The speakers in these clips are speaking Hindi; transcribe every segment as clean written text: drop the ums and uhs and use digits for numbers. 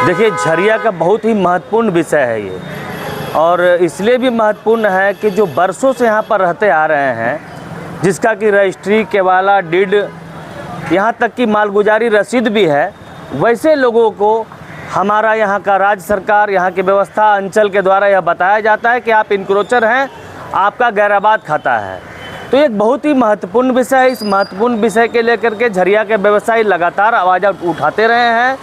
देखिए, झरिया का बहुत ही महत्वपूर्ण विषय है ये, और इसलिए भी महत्वपूर्ण है कि जो बरसों से यहाँ पर रहते आ रहे हैं, जिसका कि रजिस्ट्री, केवाला, डीड, यहाँ तक कि मालगुजारी रसीद भी है, वैसे लोगों को हमारा यहाँ का राज्य सरकार, यहाँ की व्यवस्था, अंचल के द्वारा यह बताया जाता है कि आप इंक्रोचर हैं, आपका गैराबाद खाता है। तो एक बहुत ही महत्वपूर्ण विषय है। इस महत्वपूर्ण विषय के लेकर के झरिया के व्यवसायी लगातार आवाज़ उठाते रहे हैं।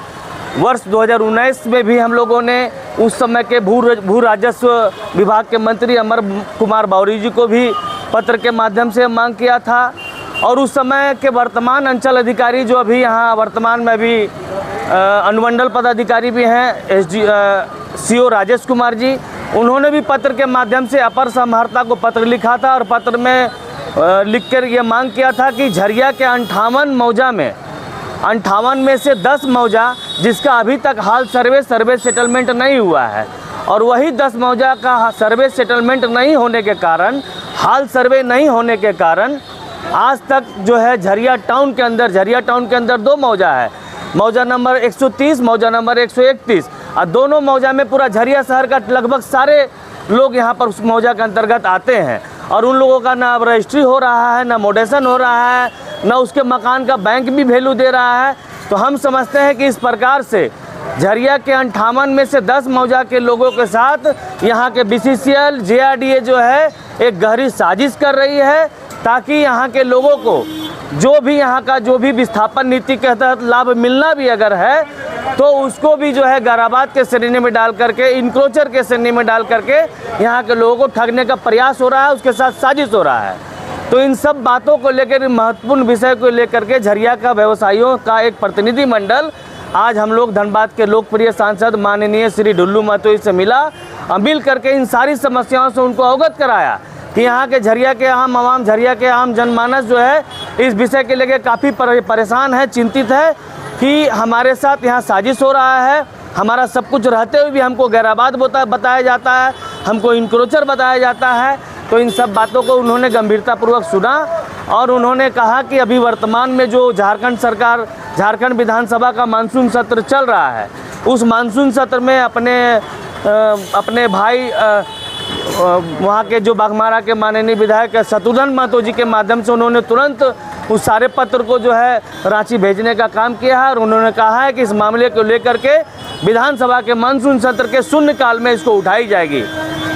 वर्ष 2019 में भी हम लोगों ने उस समय के भू राजस्व विभाग के मंत्री अमर कुमार बावरी जी को भी पत्र के माध्यम से मांग किया था, और उस समय के वर्तमान अंचल अधिकारी जो अभी यहाँ वर्तमान में भी अनुमंडल पदाधिकारी भी हैं, CO राजेश कुमार जी, उन्होंने भी पत्र के माध्यम से अपर समाहर्ता को पत्र लिखा था, और पत्र में लिखकर ये मांग किया था कि झरिया के 58 मौजा में 58 में से 10 मौजा जिसका अभी तक हाल सर्वे सेटलमेंट नहीं हुआ है, और वही 10 मौजा का सर्वे सेटलमेंट नहीं होने के कारण, हाल सर्वे नहीं होने के कारण आज तक जो है झरिया टाउन के अंदर 2 मौजा है, मौजा नंबर 130, मौजा नंबर 131, और दोनों मौजा में पूरा झरिया शहर का लगभग सारे लोग यहाँ पर उस मौजा के अंतर्गत आते हैं, और उन लोगों का ना रजिस्ट्री हो रहा है, ना मोडेशन हो रहा है, ना उसके मकान का बैंक भी वैल्यू दे रहा है। तो हम समझते हैं कि इस प्रकार से झरिया के 58 में से 10 मौजा के लोगों के साथ यहाँ के BCCL, JRDA जो है एक गहरी साजिश कर रही है, ताकि यहाँ के लोगों को जो भी विस्थापन नीति के तहत लाभ मिलना भी अगर है, तो उसको भी जो है गैराबाद के श्रेणी में डाल करके, इंक्रोचर के श्रेणी में डाल करके यहाँ के लोगों को ठगने का प्रयास हो रहा है, उसके साथ साजिश हो रहा है। तो इन सब बातों को लेकर, महत्वपूर्ण विषय को लेकर के झरिया का व्यवसायियों का एक प्रतिनिधि मंडल आज हम लोग धनबाद के लोकप्रिय सांसद माननीय श्री ढुल्लू महतो से मिल करके इन सारी समस्याओं से उनको अवगत कराया कि यहाँ के झरिया के आम आवाम, झरिया के आम जनमानस जो है इस विषय के लेकर काफ़ी परेशान है, चिंतित है कि हमारे साथ यहाँ साजिश हो रहा है। हमारा सब कुछ रहते हुए भी हमको गैराबाद बताया जाता है, हमको इंक्रोचर बताया जाता है। तो इन सब बातों को उन्होंने गंभीरतापूर्वक सुना, और उन्होंने कहा कि अभी वर्तमान में जो झारखंड विधानसभा का मानसून सत्र चल रहा है, उस मानसून सत्र में अपने भाई वहाँ के जो बाघमारा के माननीय विधायक शत्रुघ्न महतो जी के माध्यम से उन्होंने तुरंत उस सारे पत्र को जो है रांची भेजने का काम किया है, और उन्होंने कहा है कि इस मामले को लेकर के विधानसभा के मानसून सत्र के शून्यकाल में इसको उठाई जाएगी।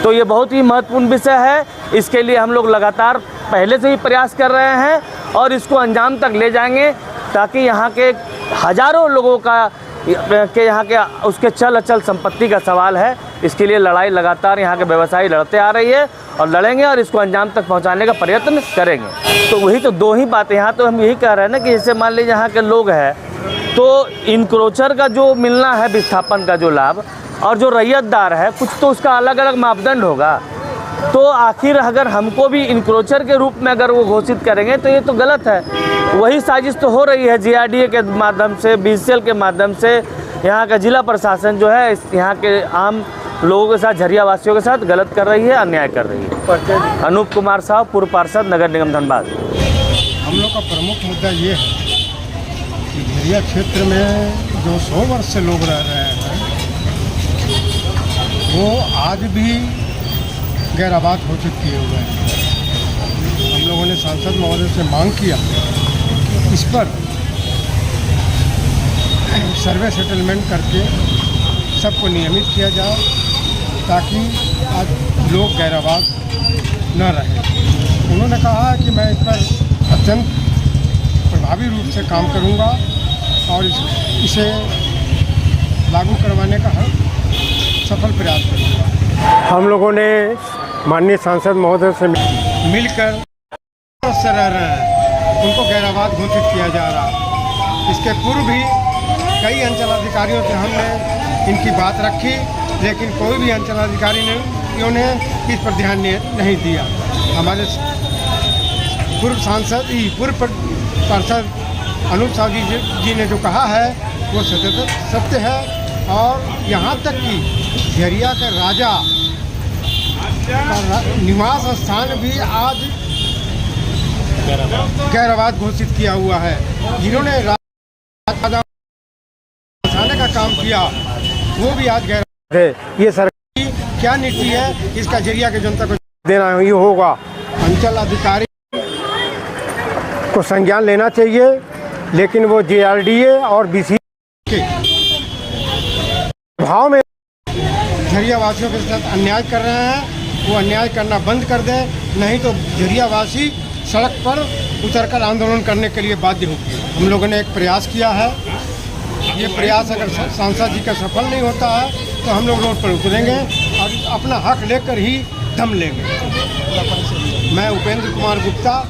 तो ये बहुत ही महत्वपूर्ण विषय है, इसके लिए हम लोग लगातार पहले से ही प्रयास कर रहे हैं, और इसको अंजाम तक ले जाएंगे, ताकि यहाँ के हज़ारों लोगों का यहाँ के उसके चल अचल संपत्ति का सवाल है। इसके लिए लड़ाई लगातार यहाँ के व्यवसायी लड़ते आ रही है, और लड़ेंगे, और इसको अंजाम तक पहुँचाने का प्रयत्न करेंगे। तो वही तो 2 ही बातें यहाँ तो हम यही कह रहे हैं ना कि जैसे मान लीजिए यहाँ के लोग हैं, तो इंक्रोचर का जो मिलना है विस्थापन का जो लाभ, और जो रैयतदार है, कुछ तो उसका अलग अलग मापदंड होगा। तो आखिर अगर हमको भी इंक्रोचर के रूप में अगर वो घोषित करेंगे तो ये तो गलत है। वही साजिश तो हो रही है JRDA के माध्यम से, BCCL के माध्यम से, यहाँ का जिला प्रशासन जो है यहाँ के आम लोगों के साथ, झरिया वासियों के साथ गलत कर रही है, अन्याय कर रही है। अनूप कुमार साहब, पूर्व पार्षद, नगर निगम धनबाद। हम लोग का प्रमुख मुद्दा ये है कि झरिया क्षेत्र में जो 100 वर्ष से लोग रह रहे हैं, वो आज भी गैराबाद घोषित किए हुए हैं। हम लोगों ने सांसद महोदय से मांग किया कि इस पर सर्वे सेटलमेंट करके सबको नियमित किया जाए, ताकि आज लोग गैराबाद न रहें। उन्होंने कहा कि मैं इस पर अत्यंत प्रभावी रूप से काम करूंगा, और इसे लागू करवाने का सफल प्रयास करूंगा। हम लोगों ने माननीय सांसद महोदय से मिलकर से रह रहे हैं, उनको गैराबाद घोषित किया जा रहा। इसके पूर्व भी कई अंचलाधिकारियों से हमने इनकी बात रखी, लेकिन कोई भी अंचलाधिकारी ने इस पर ध्यान नहीं दिया। हमारे पूर्व पार्षद अनूप साहू जी ने जो कहा है वो सत्य है, और यहाँ तक कि झरिया के राजा का निवास स्थान भी आज गैराबाद घोषित किया हुआ है। जिन्होंने राजा बचाने का काम किया, वो भी आज गैर है। ये सरकार की क्या नीति है, इसका जरिया के जनता को देना ही होगा। अंचल अधिकारी को संज्ञान लेना चाहिए, लेकिन वो JRDA और BC के भाव में झरियावासियों के साथ अन्याय कर रहे हैं, वो अन्याय करना बंद कर दे, नहीं तो झरियावासी सड़क पर उतरकर आंदोलन करने के लिए बाध्य होंगे। हम लोगों ने एक प्रयास किया है, ये प्रयास अगर सांसद जी का सफल नहीं होता है तो हम लोग रोड पर उतरेंगे और अपना हक लेकर ही दम लेंगे। मैं उपेंद्र कुमार गुप्ता।